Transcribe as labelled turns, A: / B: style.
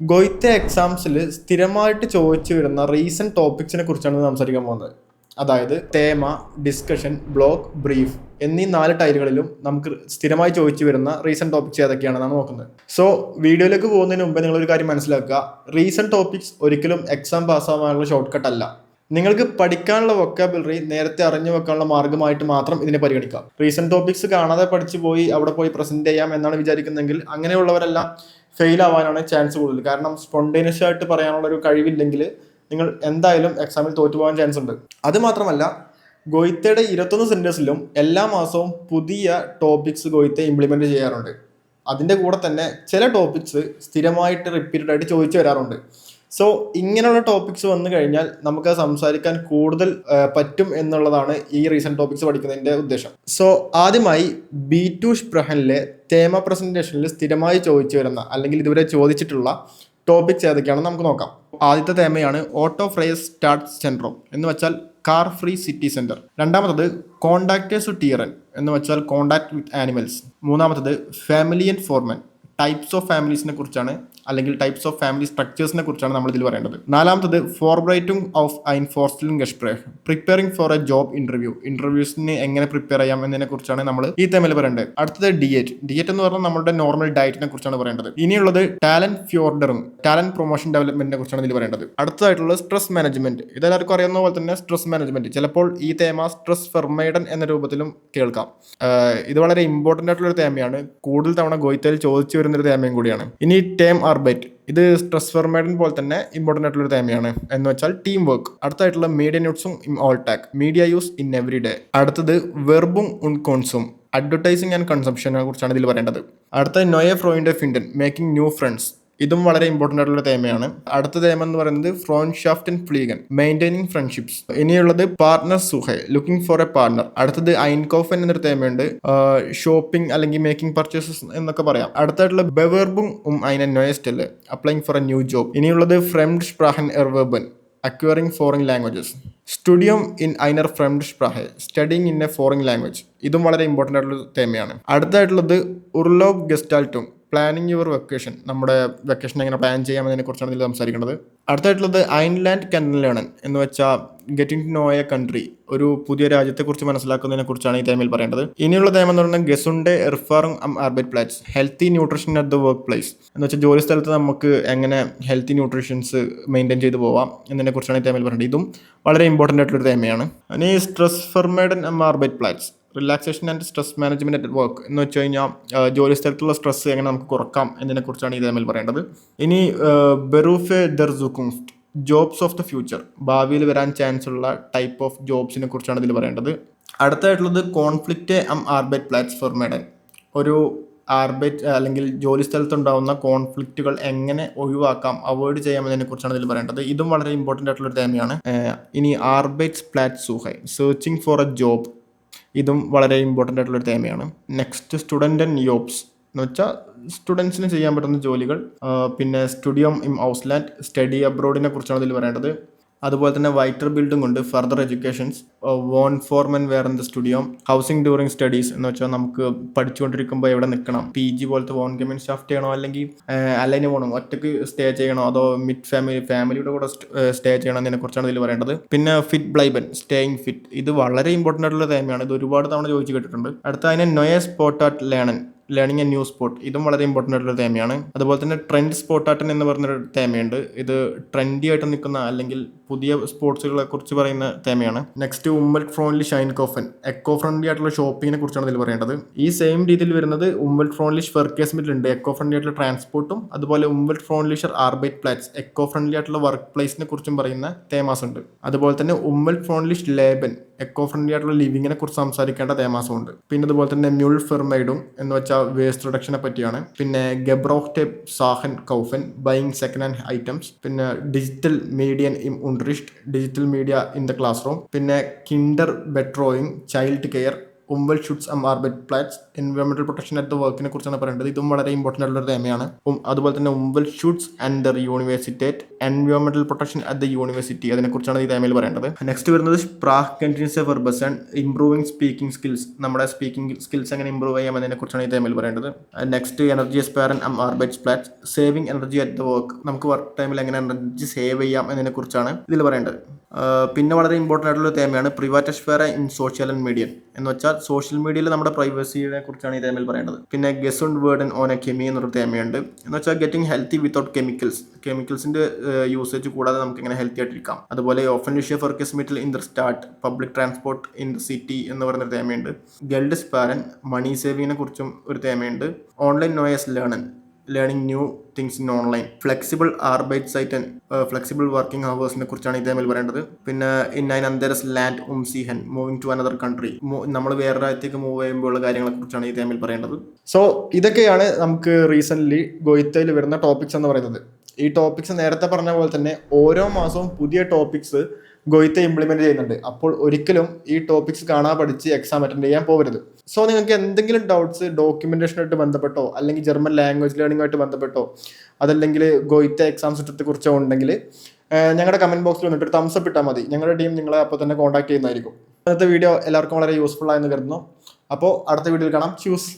A: ഗൊയ്ത്തെ എക്സാംസിൽ സ്ഥിരമായിട്ട് ചോദിച്ചു വരുന്ന റീസെന്റ് ടോപ്പിക്സിനെ കുറിച്ചാണ് സംസാരിക്കാൻ പോകുന്നത്. അതായത് തേമ, ഡിസ്കഷൻ, ബ്ലോഗ്, ബ്രീഫ് എന്നീ 4 ടൈലുകളിലും നമുക്ക് സ്ഥിരമായി ചോദിച്ചു വരുന്ന റീസെന്റ് ടോപ്പിക്സ് ഏതൊക്കെയാണെന്നാണ് നോക്കുന്നത്. സോ വീഡിയോയിലേക്ക് പോകുന്നതിന് മുമ്പ് നിങ്ങളൊരു കാര്യം മനസ്സിലാക്കുക, റീസെന്റ് ടോപ്പിക്സ് ഒരിക്കലും എക്സാം പാസ്സാവാനുള്ള ഷോർട്ട് കട്ട് അല്ല. നിങ്ങൾക്ക് പഠിക്കാനുള്ള വൊക്കാബുലറി നേരത്തെ അറിഞ്ഞു വെക്കാനുള്ള മാർഗമായിട്ട് മാത്രം ഇതിനെ പരിഗണിക്കാം. റീസെന്റ് ടോപ്പിക്സ് കാണാതെ പഠിച്ചു പോയി അവിടെ പോയി പ്രസന്റ് ചെയ്യാം എന്നാണ് വിചാരിക്കുന്നതെങ്കിൽ അങ്ങനെയുള്ളവരെല്ലാം ഫെയിൽ ആവാനാണ് ചാൻസ് കൂടുതൽ. കാരണം സ്പോണ്ടേനിയസ് ആയിട്ട് പറയാനുള്ള ഒരു കഴിവില്ലെങ്കിൽ നിങ്ങൾ എന്തായാലും എക്സാമിൽ തോറ്റുപോകാൻ ചാൻസ് ഉണ്ട്. അത് മാത്രമല്ല, ഗൊയ്ത്തയുടെ 21 സെന്റേഴ്സിലും എല്ലാ മാസവും പുതിയ ടോപ്പിക്സ് ഗൊയ്ത്തെ ഇംപ്ലിമെന്റ് ചെയ്യാറുണ്ട്. അതിൻ്റെ കൂടെ തന്നെ ചില ടോപ്പിക്സ് സ്ഥിരമായിട്ട് റിപ്പീറ്റഡ് ആയിട്ട് ചോദിച്ചു വരാറുണ്ട്. സോ ഇങ്ങനെയുള്ള ടോപ്പിക്സ് വന്നു കഴിഞ്ഞാൽ നമുക്ക് സംസാരിക്കാൻ കൂടുതൽ പറ്റും എന്നുള്ളതാണ് ഈ റീസെന്റ് ടോപ്പിക്സ് പഠിക്കുന്നതിന്റെ ഉദ്ദേശം. സോ ആദ്യമായി B2 സ്പ്രഹനിലെ തേമ പ്രസന്റേഷനിൽ സ്ഥിരമായി ചോദിച്ചു വരുന്ന അല്ലെങ്കിൽ ഇതുവരെ ചോദിച്ചിട്ടുള്ള ടോപ്പിക്സ് ഏതൊക്കെയാണെന്ന് നമുക്ക് നോക്കാം. ആദ്യത്തെ തേമയാണ് ഓട്ടോ ഫ്രേസ് സ്റ്റാർട്ട് സെൻട്രോം എന്ന് വെച്ചാൽ കാർ ഫ്രീ സിറ്റി സെന്റർ. രണ്ടാമത്തത് കോണ്ടാക്ടേഴ്സ് ടീറൻ എന്ന് വെച്ചാൽ കോണ്ടാക്ട് വിത്ത് ആനിമൽസ്. മൂന്നാമത്തത് ഫാമിലി ആൻഡ് ഫോർമൻ, ടൈപ്സ് ഓഫ് ഫാമിലീസിനെ കുറിച്ചാണ് അല്ലെങ്കിൽ ടൈപ്സ് ഓഫ് ഫാമിലി സ്ട്രക്ചേഴ്സിനെ കുറിച്ചാണ് നമ്മൾ ഇതിൽ പറയേണ്ടത്. നാലാമത്തത് ഫോർബ്രൈറ്റിംഗ് ഓഫ് ഐൻ ഫോർസ്റ്റലിംഗ് ഗസ്പ്രേഹ്, പ്രിപ്പയറിംഗ് ഫോർ എ ജോബ് ഇന്റർവ്യൂസിന് എങ്ങനെ പ്രിപ്പയർ ചെയ്യാം എന്നതിനെ കുറിച്ചാണ് നമ്മൾ ഈ തമ്മിൽ പറയേണ്ടത്. അടുത്തത് ഡിയേറ്റ് എന്ന് പറഞ്ഞാൽ നമ്മുടെ നോർമൽ ഡയറ്റിനെ കുറിച്ചാണ് പറയേണ്ടത്. ഇനിയുള്ളത് ടാലന്റ് ഫ്യൂർഡറും ടാലന്റ് പ്രൊമോഷൻ ഡെവലപ്മെന്റിനെ കുറിച്ചാണ് ഇതിൽ പറയേണ്ടത്. അടുത്തതായിട്ടുള്ളത് സ്ട്രെസ് മാനേജ്മെന്റ്. ഇതെല്ലാവർക്കും അറിയാവുന്ന പോലെ തന്നെ സ്ട്രെസ് മാനേജ്മെന്റ്, ചിലപ്പോൾ ഈ തേമ സ്ട്രെസ് ഫെർമൈഡൻ എന്ന രൂപത്തിലും കേൾക്കാം. ഇത് വളരെ ഇമ്പോർട്ടന്റ് ആയിട്ടുള്ള ഒരു തേമയാണ്. കൂടുതൽ തവണ ഗൊയ്ത്തയിൽ ചോദിച്ചു വരുന്നൊരു തേമയും കൂടിയാണ്. ഇനി ടേം ആർബൈറ്റ്, ഇത് സ്ട്രെസ് ഫെർമൈഡൻ പോലെ തന്നെ ഇമ്പോർട്ടൻ്റ് ആയിട്ടുള്ള തേമയാണ്. എന്ന് വെച്ചാൽ ടീം വർക്ക്. അടുത്തായിട്ടുള്ള മീഡിയ ന്യൂസും in all Tak, media use in every day. അടുത്തത് വെർബും ഉൺ കോൺസും, അഡ്വർടൈസിംഗ് ആൻഡ് കൺസംഷനെ കുറിച്ചാണ് ഇതിൽ പറയേണ്ടത്. അടുത്തത് നോയെ ഫ്രോയിൻ്റെ ഫിൻഡൻ, മേക്കിംഗ് ന്യൂ ഫ്രണ്ട്സ്. ഇതും വളരെ ഇമ്പോർട്ടൻ്റ് ആയിട്ടുള്ള തേമയാണ്. അടുത്ത തേമ എന്ന് പറയുന്നത് ഫ്രോൺഷാഫ്റ്റ് ആൻഡ് ഫ്ലീഗൻ, മെയിൻറ്റൈനിങ് ഫ്രണ്ട്ഷിപ്സ്. ഇനിയുള്ളത് പാർട്ണർ സുഹൈ, ലുക്കിംഗ് ഫോർ എ പാർട്ണർ. അടുത്തത് ഐൻകോഫൻ എന്നൊരു തേമയുണ്ട്, ഷോപ്പിംഗ് അല്ലെങ്കിൽ മേക്കിംഗ് പർച്ചേസസ് എന്നൊക്കെ പറയാം. അടുത്തായിട്ടുള്ള ബെവർബും ഐന നോയസ്റ്റല്, applying for a new job. ഇനിയുള്ളത് ഫ്രെംഡ് സ്പ്രാഹൻ എർവേബൻ, അക്വയറിംഗ് ഫോറിൻ ലാംഗ്വേജസ്. സ്റ്റുഡിയം ഇൻ ഐനർ ഫ്രെംഡ് സ്പ്രാഹെ, studying in a foreign language. ഇതും വളരെ ഇമ്പോർട്ടൻ്റ് ആയിട്ടുള്ള തേമയാണ്. അടുത്തായിട്ടുള്ളത് ഉർലോബ് ഗസ്റ്റാൽറ്റും, പ്ലാനിങ് യുവർ വെക്കേഷൻ, നമ്മുടെ വെക്കേഷൻ എങ്ങനെ പ്ലാൻ ചെയ്യാമെന്നതിനെ കുറിച്ചാണ് ഇതിൽ സംസാരിക്കുന്നത്. അടുത്തായിട്ടുള്ളത് ഐൻലാൻഡ് കൻ ലേണൻ എന്ന് വെച്ചാൽ getting to know a country, ഒരു പുതിയ രാജ്യത്തെക്കുറിച്ച് മനസ്സിലാക്കുന്നതിനെ കുറിച്ചാണ് ഈ തേമയിൽ പറയേണ്ടത്. ഇനിയുള്ള തേമ എന്ന് പറയുന്നത് ഗസുണ്ടെ എർഫാറും ആർബൈറ്റ് പ്ലാറ്റ്സ്, healthy nutrition at the work place എന്ന് വെച്ചാൽ ജോലി സ്ഥലത്ത് നമുക്ക് എങ്ങനെ ഹെൽത്തി ന്യൂട്രീഷൻസ് മെയിൻറ്റെയിൻ ചെയ്ത് പോവാം എന്നതിനെ കുറിച്ചാണ് ഈ തേമയിൽ പറയുന്നത്. ഇതും വളരെ ഇമ്പോർട്ടൻ്റ് ആയിട്ടുള്ളൊരു തേമയാണ്. ഇനി സ്ട്രെസ് ഫെർമൈഡൻ ആർബൈറ്റ് പ്ലാറ്റ്സ്, relaxation and stress management at work എന്ന് വെച്ച് കഴിഞ്ഞാൽ ജോലി സ്ഥലത്തുള്ള സ്ട്രെസ് എങ്ങനെ നമുക്ക് കുറക്കാം എന്നതിനെ കുറിച്ചാണ് ഈ തമ്മിൽ പറയേണ്ടത്. ഇനി ബെറൂഫെ ദർ സുക്കുങ്സ്റ്റ്, ജോബ്സ് ഓഫ് ദ ഫ്യൂച്ചർ, ഭാവിയിൽ വരാൻ ചാൻസ് ഉള്ള ടൈപ്പ് ഓഫ് ജോബ്സിനെ കുറിച്ചാണ് ഇതിൽ പറയേണ്ടത്. അടുത്തായിട്ടുള്ളത് കോൺഫ്ലിക്റ്റ് ആർബൈറ്റ് പ്ലാറ്റ്സ് ഫെർമൈഡൻ, ഒരു ആർബൈറ്റ് അല്ലെങ്കിൽ ജോലി സ്ഥലത്തുണ്ടാകുന്ന കോൺഫ്ലിക്റ്റുകൾ എങ്ങനെ ഒഴിവാക്കാം, അവോയ്ഡ് ചെയ്യാമെന്നതിനെ കുറിച്ചാണ് ഇതിൽ പറയേണ്ടത്. ഇതും വളരെ ഇമ്പോർട്ടൻ്റ് ആയിട്ടുള്ള ഒരു തേമയാണ്. ഇനി ആർബൈറ്റ്സ് പ്ലാറ്റ് സൂഹൈ, സെർച്ചിങ് ഫോർ എ ജോബ്, ഇതും വളരെ ഇമ്പോർട്ടൻ്റ് ആയിട്ടുള്ളൊരു തേമയാണ്. നെക്സ്റ്റ് സ്റ്റുഡൻ്റ് ആൻഡ് യോബ്സ് എന്ന് വെച്ചാൽ സ്റ്റുഡൻസിന് ചെയ്യാൻ പറ്റുന്ന ജോലികൾ. പിന്നെ സ്റ്റുഡിയം ഇൻ ഔസ്ലാൻഡ്, സ്റ്റഡി അബ്രോഡിനെ കുറിച്ചാണ് ഇതിൽ പറയേണ്ടത്. അതുപോലെ തന്നെ വൈറ്റർ ബിൽഡിംഗ് ഉണ്ട്, ഫർദർ എഡ്യൂക്കേഷൻസ്, വോൺ ഫോർമൻ വെയർ ഇൻ ദ സ്റ്റുഡിയോ, ഹൗസിംഗ് ഡ്യൂറിങ് സ്റ്റഡീസ് എന്ന് വെച്ചാൽ നമുക്ക് പഠിച്ചുകൊണ്ടിരിക്കുമ്പോൾ എവിടെ നിൽക്കണം, PG പോലത്തെ വോൺ ഗെയിമിൻ ഷാഫ്റ്റ് ചെയ്യണോ അല്ലെങ്കിൽ അലൈന് പോകണം, ഒറ്റയ്ക്ക് സ്റ്റേ ചെയ്യണോ അതോ മിഡ് ഫാമിലിയുടെ കൂടെ സ്റ്റേ ചെയ്യണം എന്നതിനെ കുറിച്ചാണ് ഇതിൽ പറയേണ്ടത്. പിന്നെ ഫിറ്റ് ബ്ലൈബൻ, സ്റ്റേയിങ് ഫിറ്റ്, ഇത് വളരെ ഇമ്പോർട്ടൻ്റ് ആയിട്ടുള്ള തേമയാണ്. ഇത് ഒരുപാട് തവണ ചോദിച്ചു കേട്ടിട്ടുണ്ട്. അടുത്ത അതിനെ നൊയ സ്പോട്ട് അറ്റ് ലേണിംഗ് എ ന്യൂ സ്പോർട്ട്, ഇതും വളരെ ഇമ്പോർട്ടൻ്റ് ആയിട്ടുള്ള തേമയാണ്. അതുപോലെ തന്നെ ട്രെൻഡ് സ്പോട്ടാട്ടൻ എന്ന് പറഞ്ഞൊരു തേമയുണ്ട്. ഇത് ട്രെൻഡി ആയിട്ട് നിൽക്കുന്ന അല്ലെങ്കിൽ പുതിയ സ്പോർട്സുകളെ കുറിച്ച് പറയുന്ന തേമയാണ്. നെക്സ്റ്റ് ഉമ്മൽറ്റ് ഫ്രോൺലി ഷൈൻ കോഫൻ, എക്കോ ഫ്രണ്ട്ലി ആയിട്ടുള്ള ഷോപ്പിങ്ങിനെ കുറിച്ചാണ് ഇതിൽ പറയേണ്ടത്. ഈ സെയിം രീതിയിൽ വരുന്നത് ഉമ്മൽറ്റ് ഫ്രോൺലി വർക്കേസ്മെന്റിലുണ്ട്, എക്കോ ഫ്രണ്ട്ലി ആയിട്ടുള്ള ട്രാൻസ്പോർട്ടും അതുപോലെ ഉമ്മൽറ്റ് ഫ്രോൺലി ആർബൈറ്റ് പ്ലാറ്റ്സ്, എക്കോ ഫ്രണ്ട്ലി ആയിട്ടുള്ള വർക്ക് പ്ലേസിനെ കുറിച്ചും പറയുന്ന തേമാസ് ഉണ്ട്. അതുപോലെ തന്നെ ഉമ്മൽറ്റ് ഫ്രോൺലി ലേബൻ, എക്കോ ഫ്രണ്ട്ലി ആയിട്ടുള്ള ലിവിങ്ങിനെ കുറിച്ച് സംസാരിക്കേണ്ട തേമാസും ഉണ്ട്. പിന്നെ അതുപോലെ തന്നെ മ്യൂൾ ഫെർമൈഡും എന്ന് വെച്ചാൽ വേസ്റ്റ് റിഡക്ഷനെ പറ്റിയാണ്. പിന്നെ ഗബ്രോഹ്റ്റെ സാഹൻ കൗഫൻ, ബൈയിങ് സെക്കൻഡ് ഹാൻഡ് ഐറ്റംസ്. പിന്നെ ഡിജിറ്റൽ മീഡിയൻ ഇൻ ഉണ്ടറിസ്റ്റ്, digital media in the class room. പിന്നെ കിൻഡർ ബെട്രോയിങ്, ചൈൽഡ് കെയർ, ഉംവൽ ഷൂട്ട്സ് ആർബൈറ്റ് പ്ലാറ്റ്സ്, എൻവയോൺമെന്റൽ പ്രൊട്ടക്ഷൻ അറ്റ് ദ വർക്കിനെ കുറിച്ചാണ് പറയേണ്ടത്. ഇതും വളരെ ഇമ്പോർട്ടൻ്റ് ആയിട്ടുള്ള തേമയാണ്. അതുപോലെ തന്നെ ഉംവൽ ഷൂട്ട്സ് ആൻഡ് ദർ യൂണിവേഴ്സിറ്റേറ്റ് എൻവയോൺമെന്റൽ പ്രൊട്ടക്ഷൻ അറ്റ് ദ യൂണിവേഴ്സിറ്റി, അതിനെക്കുറിച്ചാണ് ഈ തേമയിൽ പറയേണ്ടത്. നെക്സ്റ്റ് വരുന്നത് സ്പ്രാക്‌കെന്റിനിസെ വെർബസൺ, ഇംപ്രൂവിംഗ് സ്പീക്കിംഗ് സ്കിൽസ്, നമ്മുടെ സ്പീക്കിംഗ് സ്കിൽസ് എങ്ങനെ ഇംപ്രൂവ് ചെയ്യാം എന്നതിനെക്കുറിച്ചാണ് ഈ തേമയിൽ പറയേണ്ടത്. നെക്സ്റ്റ് എനർജി സ്പാരൻ am Arbeitsplatz, saving energy at the work, നമുക്ക് വർക്ക് ടൈമിൽ എങ്ങനെ എനർജി സേവ് ചെയ്യാം എന്നതിനെക്കുറിച്ചാണ് ഇതിൽ പറയേണ്ടത്. പിന്നെ വളരെ ഇമ്പോർട്ടൻ്റ് ആയിട്ടുള്ള തേമയാണ് പ്രിവാറ്റസ്ഫിയർ ഇൻ സോഷ്യൽ ആൻഡ് മീഡിയ, എന്ന് വെച്ചാൽ സോഷ്യൽ മീഡിയയിൽ നമ്മുടെ പ്രൈവസിയെ കുറിച്ചാണ് ഈ തേമയിൽ പറയേണ്ടത്. പിന്നെ ഗെസുണ്ട് വേർഡൻ ഓൺ എ കെമി എന്നൊരു തേമയുണ്ട്, എന്ന് വെച്ചാൽ ഗെറ്റിംഗ് ഹെൽത്തി വിത്തൗട്ട് കെമിക്കൽസിന്റെ യൂസേജ് കൂടാതെ നമുക്ക് എങ്ങനെ ഹെൽത്തി ആയിട്ടിരിക്കാം. അതുപോലെ ഓഫൻ ലിഷ്യ ഫർക്കസ്മിറ്റൽ ഇൻ ദ സ്റ്റാർട്ട്, public transport in the city എന്ന് പറയുന്നൊരു തേമയുണ്ട്. ഗെൽഡ് സ്പാരൻ, മണി സേവിങ്ങിനെ കുറിച്ചും ഒരു തേമയുണ്ട്. ഓൺലൈൻ നോയസ് learning new things in online, ഫ്ലെക്സിബിൾ ആർബൈറ്റ് സൈറ്റ് ആൻഡ് ഫ്ലെക്സിബിൾ വർക്കിംഗ് ഹവേഴ്സിനെ കുറിച്ചാണ് ഈ തേമയിൽ പറയേണ്ടത്. പിന്നെ ഇൻ ഐൻ അന്തരസ് ലാൻഡ് ഉംസിഹൻ, മൂവിങ് ടു അനദർ കൺട്രി, നമ്മൾ വേറെ രാജ്യത്തേക്ക് മൂവ് ചെയ്യുമ്പോഴുള്ള കാര്യങ്ങളെ കുറിച്ചാണ് ഈ തേമയിൽ പറയേണ്ടത്. സോ ഇതൊക്കെയാണ് നമുക്ക് റീസെൻ്റ്ലി ഗോയിത്തയിൽ വരുന്ന ടോപ്പിക്സ് എന്ന് പറയുന്നത്. ഈ ടോപ്പിക്സ് നേരത്തെ പറഞ്ഞ പോലെ തന്നെ ഓരോ മാസവും പുതിയ ടോപ്പിക്സ് ഗോയിത്ത ഇംപ്ലിമെന്റ് ചെയ്യുന്നുണ്ട്. അപ്പോൾ ഒരിക്കലും ഈ ടോപ്പിക്സ് കാണാൻ പഠിച്ച് എക്സാം അറ്റൻഡ് ചെയ്യാൻ പോകരുത്. സോ നിങ്ങൾക്ക് എന്തെങ്കിലും ഡൗട്ട്സ് ഡോക്യുമെന്റേഷനായിട്ട് ബന്ധപ്പെട്ടോ അല്ലെങ്കിൽ ജർമ്മൻ ലാംഗ്വേജ് ലേണിംഗുമായിട്ട് ബന്ധപ്പെട്ടോ അതല്ലെങ്കിൽ ഗോയിത്ത എക്സാം സെറ്റത്തെ കുറിച്ചോ ഉണ്ടെങ്കിൽ ഞങ്ങളുടെ കമന്റ് ബോക്സിൽ വന്നിട്ട് തംസ് അപ്പ് ഇട്ടാൽ മതി. ഞങ്ങളുടെ ടീം നിങ്ങളെ അപ്പോൾ തന്നെ കോൺടാക്ട് ചെയ്യുന്നതായിരിക്കും. ഇന്നത്തെ വീഡിയോ എല്ലാവർക്കും വളരെ യൂസ്ഫുൾ ആയെന്ന് കരുതുന്നു. അപ്പോൾ അടുത്ത വീഡിയോയിൽ കാണാം. ചൂസ്.